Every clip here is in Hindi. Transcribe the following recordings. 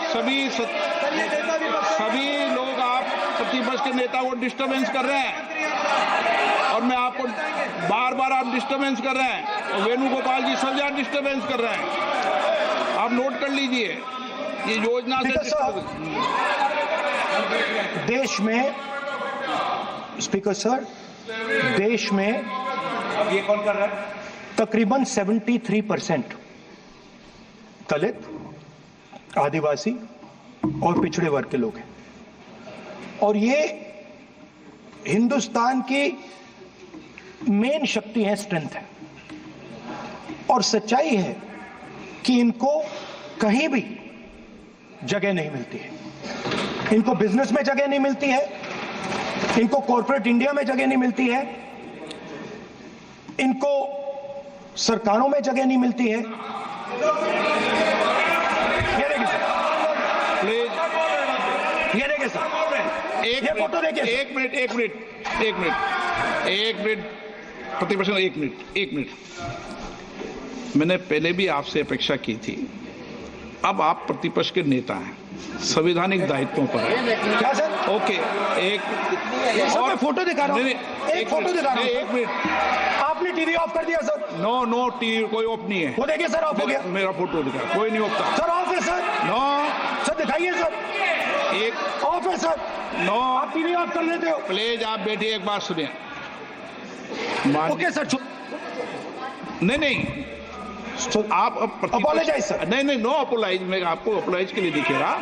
सभी लोग आप प्रतिपक्ष के नेता को डिस्टर्बेंस कर रहे हैं और मैं आपको बार बार आप डिस्टर्बेंस कर रहे हैं और वेणुगोपाल जी सब जगह डिस्टर्बेंस कर रहे हैं। आप नोट कर लीजिए ये योजना से देश में स्पीकर सर, देश में ये कौन कर रहा है? तकरीबन 73% दलित, आदिवासी और पिछड़े वर्ग के लोग हैं और ये हिंदुस्तान की मेन शक्ति है, स्ट्रेंथ है। और सच्चाई है कि इनको कहीं भी जगह नहीं मिलती है। इनको बिजनेस में जगह नहीं मिलती है, इनको कॉर्पोरेट इंडिया में जगह नहीं मिलती है, इनको सरकारों में जगह नहीं मिलती है। ये देखिए सर, एक फोटो देखिए। एक मिनट प्रतिपक्ष, एक मिनट। मैंने पहले भी आपसे अपेक्षा की थी, अब आप प्रतिपक्ष के नेता हैं, संवैधानिक दायित्वों पर है। क्या सर? ओके, एक और फोटो दिखा रहा हूं। एक फोटो दिखा रहा हूं। एक मिनट, आपने टीवी ऑफ कर दिया सर? नो टीवी कोई ऑफ नहीं है। वो देखिए सर, ऑफ हो गया। मेरा फोटो दिखा, कोई नहीं ऑफ था सर। ऑफ है सर? नो सर दिखाइए सर। एक ऑफ है सर? नो, आप टीवी ऑफ कर लेते हो? प्लीज आप बैठिए, एक बात सुनिए। Okay sir. नहीं आप अपोलोजाइज सर। नहीं नो अपोलाइज, मैं आपको अपोलाइज के लिए दिखेगा।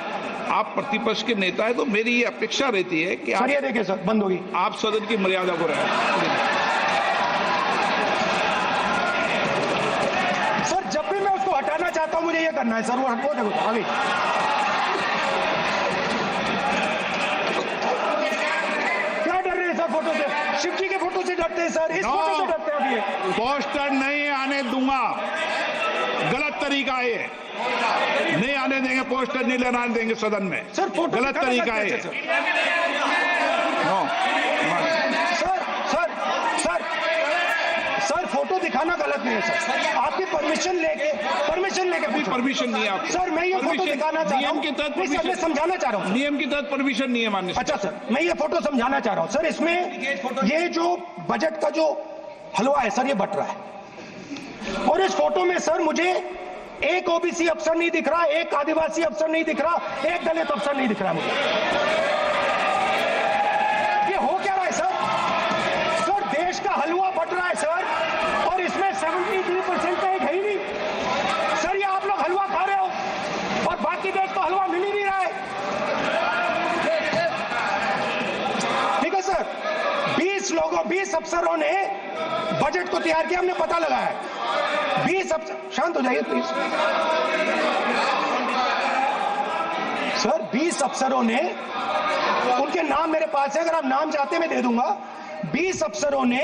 आप प्रतिपक्ष के नेता है तो मेरी ये अपेक्षा रहती है कि सर ये देखिए सर, बंद होगी। आप सदन की मर्यादा को रखें। सर जब भी मैं उसको हटाना चाहता हूं मुझे ये करना है सर। वो हटो, देखो आगे। क्या डर रहे हैं सर फोटो से? शिव जी के फोटो से डरते हैं सर, इस फोटो से डरते हैं अभी। पोस्टर नहीं आने दूंगा, गलत तरीका है, नहीं आने देंगे, पोस्टर नहीं लेना देंगे सदन में सर। फोटो गलत तरीका है। सर फोटो दिखाना गलत नहीं है सर। आपकी परमिशन लेके परमिशन नहीं है आपको। सर मैं ये फोटो दिखाना चाह रहा हूं, नियम के तहत मैं समझाना चाह रहा हूं। नियम की तहत परमिशन नहीं है माननीय। अच्छा सर, मैं ये फोटो समझाना चाह रहा हूं सर। इसमें ये जो बजट का जो हलवा है सर, ये बट रहा है और इस फोटो में सर मुझे एक ओबीसी अफसर नहीं दिख रहा, एक आदिवासी अफसर नहीं दिख रहा, एक दलित अफसर नहीं दिख रहा मुझे। ये हो क्या रहा है सर? सर देश का हलवा बट रहा है सर और इसमें 73% का एक है ही नहीं सर। ये आप लोग हलवा खा रहे हो और बाकी देश को हलवा मिल ही नहीं रहा है। ठीक है सर, 20 अफसरों ने बजट को तैयार किया, हमने पता लगाया है। 20 अफसर, शांत हो जाइए प्लीज सर। 20 अफसरों ने, उनके नाम मेरे पास है, अगर आप नाम चाहते मैं दे दूंगा। 20 अफसरों ने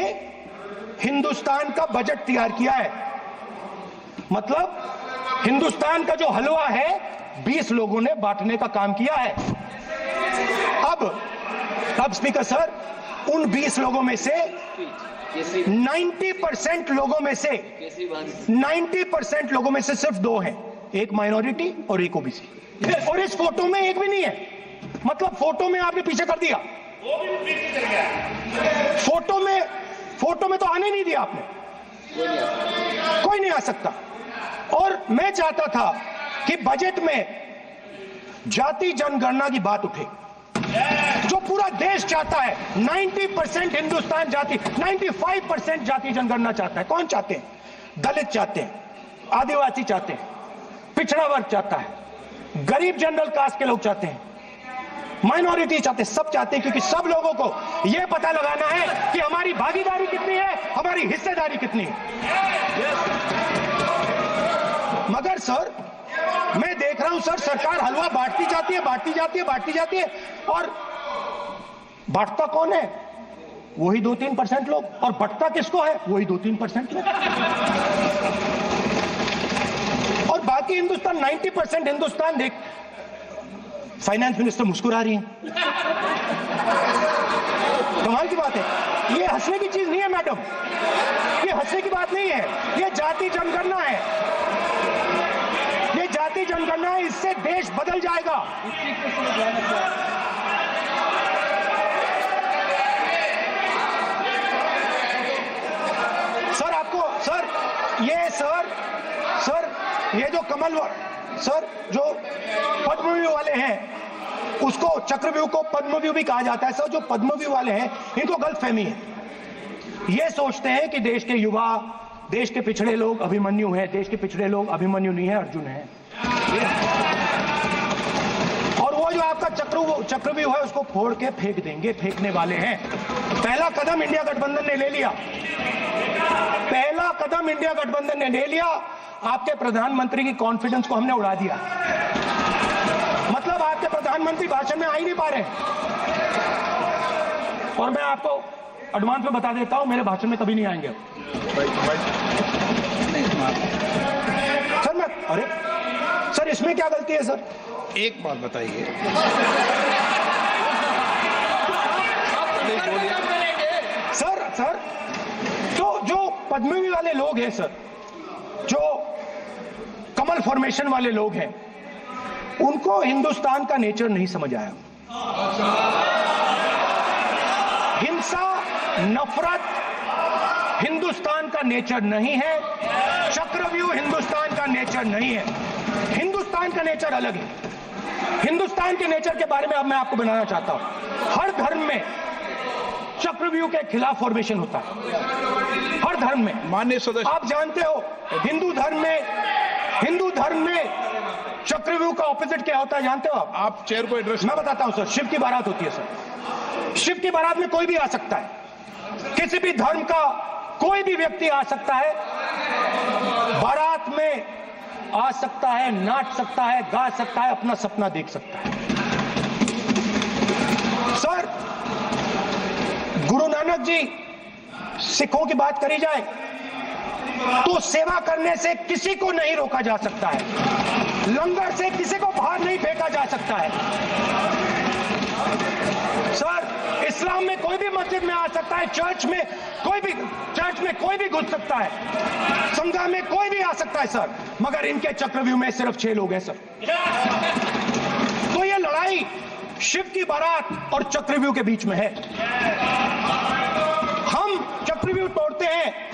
हिंदुस्तान का बजट तैयार किया है। मतलब हिंदुस्तान का जो हलवा है 20 लोगों ने बांटने का काम किया है। अब स्पीकर सर, उन 20 लोगों में से 90% लोगों में से सिर्फ 2 हैं, एक माइनॉरिटी और एक ओबीसी। और इस फोटो में एक भी नहीं है। मतलब फोटो में आपने पीछे कर दिया। फोटो में तो आने नहीं दिया आपने, कोई नहीं आ सकता। और मैं चाहता था कि बजट में जाति जनगणना की बात उठे, जो पूरा देश चाहता है। 90% हिंदुस्तान जाति, 95% जाति जनगणना चाहता है। कौन चाहते हैं? दलित चाहते हैं, आदिवासी चाहते हैं, पिछड़ा वर्ग चाहता है, गरीब जनरल कास्ट के लोग चाहते हैं, माइनॉरिटी चाहते हैं, सब चाहते हैं। क्योंकि सब लोगों को यह पता लगाना है कि हमारी भागीदारी कितनी है, हमारी हिस्सेदारी कितनी है। मगर सर मैं देख रहा हूं सर, सरकार हलवा बांटती जाती है और बांटता कौन है? वही 2-3% लोग, और बंटता किसको है? वही 2-3% लोग। और बाकी हिंदुस्तान, 90% हिंदुस्तान देख। फाइनेंस मिनिस्टर मुस्कुरा रही है, कमाल की बात है। ये हंसने की चीज नहीं है मैडम, ये हंसने की बात नहीं है। ये जाति जनगणना है, ये जाति जाति जनगणना है, इससे देश बदल जाएगा। सर आपको सर ये जो सर जो पद्मव्यूह वाले हैं, उसको चक्रव्यूह को पद्मव्यूह भी कहा जाता है। सर जो पद्मव्यूह वाले हैं, इनको गलतफहमी है। ये सोचते हैं कि देश के युवा, देश के पिछड़े लोग अभिमन्यु हैं। देश के पिछड़े लोग अभिमन्यु नहीं है, अर्जुन है। और वो जो आपका चक्रव्यूह है, उसको फोड़ के फेंक देंगे, फेंकने वाले हैं। पहला कदम इंडिया गठबंधन ने ले लिया, पहला कदम इंडिया गठबंधन ने ले लिया। आपके प्रधानमंत्री की कॉन्फिडेंस को हमने उड़ा दिया। मतलब आपके प्रधानमंत्री भाषण में आ ही नहीं पा रहे। और मैं आपको एडवांस में बता देता हूं, मेरे भाषण में कभी नहीं आएंगे। सर इसमें क्या गलती है? सर एक बात बताइए। सर तो जो पद्मव्यूह वाले लोग हैं सर, जो कमल फॉर्मेशन वाले लोग हैं, उनको हिंदुस्तान का नेचर नहीं समझ आया। हिंसा, नफरत हिंदुस्तान का नेचर नहीं है। चक्रव्यूह हिंदुस्तान का नेचर नहीं है। हिंदुस्तान का नेचर अलग है। हिंदुस्तान के नेचर के बारे में अब मैं आपको बनाना चाहता हूं। हर धर्म में चक्रव्यूह के खिलाफ फॉर्मेशन होता है, हर धर्म में। माननीय सदस्य, आप जानते हो हिंदू धर्म में चक्रव्यूह का ऑपोजिट क्या होता है, जानते हो आप चेयर को एड्रेस। मैं बताता हूं सर। शिव की बारात होती है सर। शिव की बारात में कोई भी आ सकता है, किसी भी धर्म का कोई भी व्यक्ति आ सकता है, बारात में आ सकता है, नाच सकता है, गा सकता है, अपना सपना देख सकता है। सर गुरु नानक जी, सिखों की बात करी जाए तो सेवा करने से किसी को नहीं रोका जा सकता है, लंगर से किसी को बाहर नहीं फेंका जा सकता है। सर इस्लाम में कोई भी मस्जिद में आ सकता है, चर्च में कोई भी घुस सकता है, संघा में कोई भी आ सकता है सर, मगर इनके चक्रव्यूह में सिर्फ 6 लोग हैं सर। तो ये लड़ाई शिव की बारात और चक्रव्यूह के बीच में है। हम चक्रव्यूह तोड़ते हैं,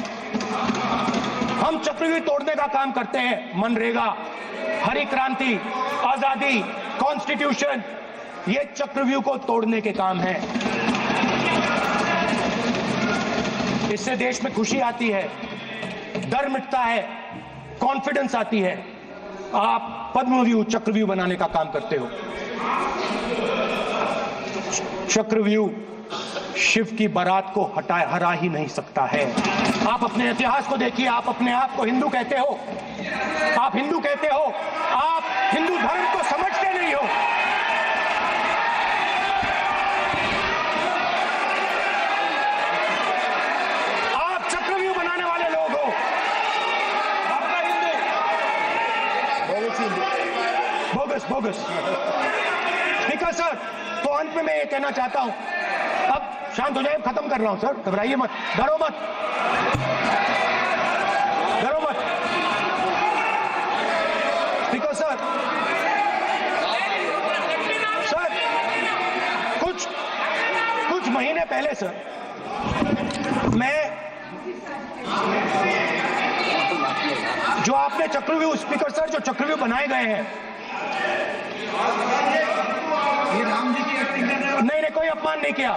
हम चक्रव्यूह तोड़ने का काम करते हैं। मनरेगा, हरी क्रांति, आजादी, कॉन्स्टिट्यूशन, ये चक्रव्यूह को तोड़ने के काम है। इससे देश में खुशी आती है, डर मिटता है, कॉन्फिडेंस आती है। आप पद्मव्यूह चक्रव्यूह बनाने का काम करते हो। चक्रव्यूह शिव की बारात को हरा ही नहीं सकता है। आप अपने इतिहास को देखिए। आप अपने आप को हिंदू कहते हो, आप हिंदू कहते हो, आप हिंदू धर्म को समझते नहीं हो। आप चक्रव्यूह बनाने वाले लोग हो। बोगस। स्पीकर सर, तो अंत में मैं ये कहना चाहता हूं, अब शांत हो जाए, खत्म कर रहा हूं सर, घबराइए मत, डरो मत। स्पीकर सर, कुछ महीने पहले सर, मैं जो आपने चक्रव्यूह, स्पीकर सर, जो चक्रव्यूह बनाए गए हैं, नहीं, कोई अपमान नहीं किया,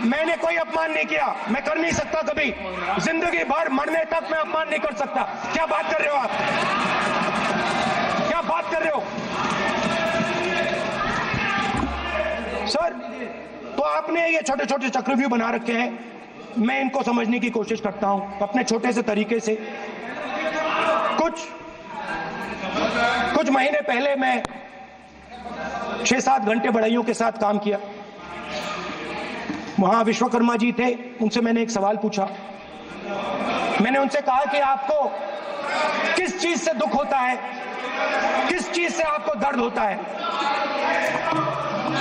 मैंने कोई अपमान नहीं किया, मैं कर नहीं सकता कभी, जिंदगी भर मरने तक मैं अपमान नहीं कर सकता। क्या बात कर रहे हो आप? क्या बात कर रहे हो सर? तो आपने ये छोटे छोटे चक्रव्यूह बना रखे हैं, मैं इनको समझने की कोशिश करता हूं अपने छोटे से तरीके से। कुछ महीने पहले मैं 6-7 घंटे बढ़इयों के साथ काम किया। वहां विश्वकर्मा जी थे, उनसे मैंने एक सवाल पूछा। मैंने उनसे कहा कि आपको किस चीज से दुख होता है, किस चीज से आपको दर्द होता है?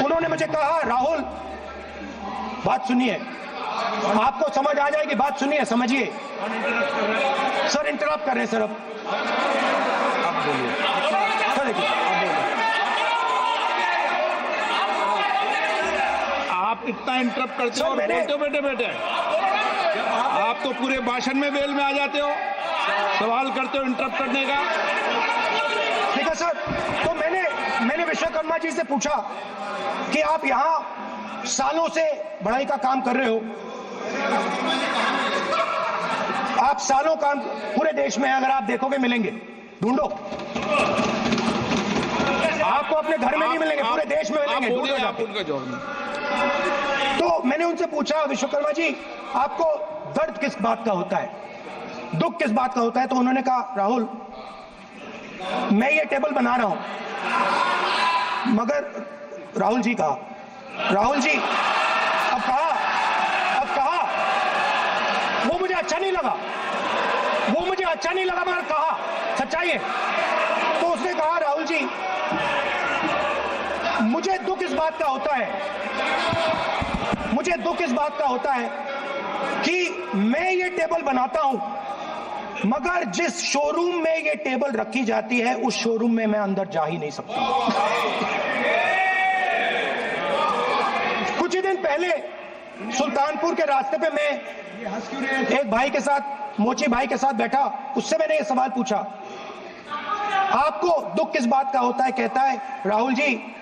उन्होंने मुझे कहा, राहुल बात सुनिए, आपको समझ आ जाएगी, बात सुनिए, समझिए। सर इंटरप्ट कर रहे हैं सर, अब बोलिए सर, बैठिए, आप बोलिए। आप इतना इंटरप्ट करते सर, हो और मैंने- बोलते हो बेटे बेटे, आप तो पूरे भाषण में बेल में आ जाते हो, सवाल करते हो इंटरप्ट करने का। ठीक है सर, तो मैंने विश्वकर्मा जी से पूछा कि आप यहां सालों से बढ़ाई का काम कर रहे हो, आप सालों काम पूरे देश में अगर आप देखोगे मिलेंगे, ढूंढो, आपको अपने घर में नहीं मिलेंगे, पूरे देश में मिलेंगे, आप ढूंढो बोलिए, आप जाके। उनका जवाब। तो मैंने उनसे पूछा, विश्वकर्मा जी आपको दर्द किस बात का होता है, दुख किस बात का होता है? तो उन्होंने कहा, राहुल मैं ये टेबल बना रहा हूं, मगर राहुल जी कहा, राहुल जी अब कहा वो मुझे अच्छा नहीं लगा, मगर कहा सच्चाई है। तो उसने कहा, राहुल जी मुझे दुख इस बात का होता है कि मैं ये टेबल बनाता हूं, मगर जिस शोरूम में ये टेबल रखी जाती है उस शोरूम में मैं अंदर जा ही नहीं सकता। कुछ ही दिन पहले सुल्तानपुर के रास्ते पे मैं एक भाई के साथ, मोची भाई के साथ बैठा, उससे मैंने ये सवाल पूछा, आपको दुख किस बात का होता है? कहता है, राहुल जी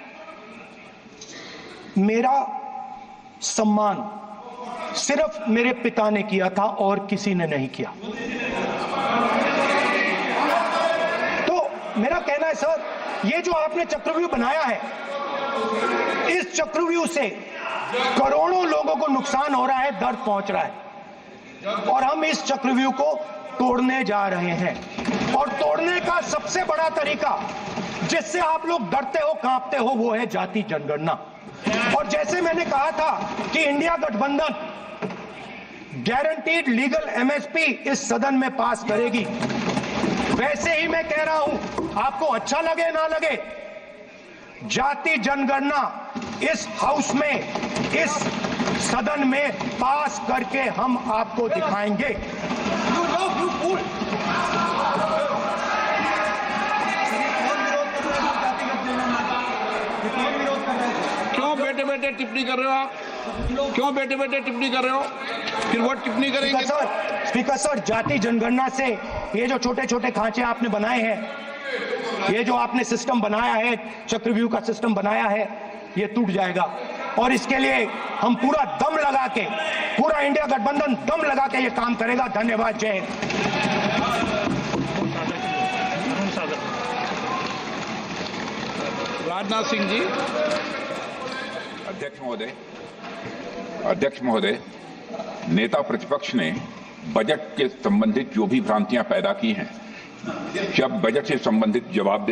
मेरा सम्मान सिर्फ मेरे पिता ने किया था और किसी ने नहीं किया। तो मेरा कहना है सर, ये जो आपने चक्रव्यूह बनाया है, इस चक्रव्यूह से करोड़ों लोगों को नुकसान हो रहा है, दर्द पहुंच रहा है, और हम इस चक्रव्यूह को तोड़ने जा रहे हैं। और तोड़ने का सबसे बड़ा तरीका जिससे आप लोग डरते हो, कांपते हो, वो है जाति जनगणना। और जैसे मैंने कहा था कि इंडिया गठबंधन गारंटीड लीगल एमएसपी इस सदन में पास करेगी, वैसे ही मैं कह रहा हूं, आपको अच्छा लगे ना लगे, जाति जनगणना इस हाउस में, इस सदन में पास करके हम आपको दिखाएंगे। क्यों बेटे बेटे टिप्पणी कर रहे हो आप? क्यों बेटे बेटे टिप्पणी कर रहे हो? फिर वो टिप्पणी करेंगे। स्पीकर सर, जाति जनगणना से ये जो छोटे छोटे खांचे आपने बनाए हैं, ये जो आपने सिस्टम बनाया है, चक्रव्यूह का सिस्टम बनाया है, ये टूट जाएगा। और इसके लिए हम पूरा दम लगा के, पूरा इंडिया गठबंधन दम लगा के ये काम करेगा। धन्यवाद, जय हिंद। राजनाथ सिंह जी। अध्यक्ष महोदय, नेता प्रतिपक्ष ने बजट के संबंधित जो भी भ्रांतियां पैदा की हैं, जब बजट से संबंधित जवाब देने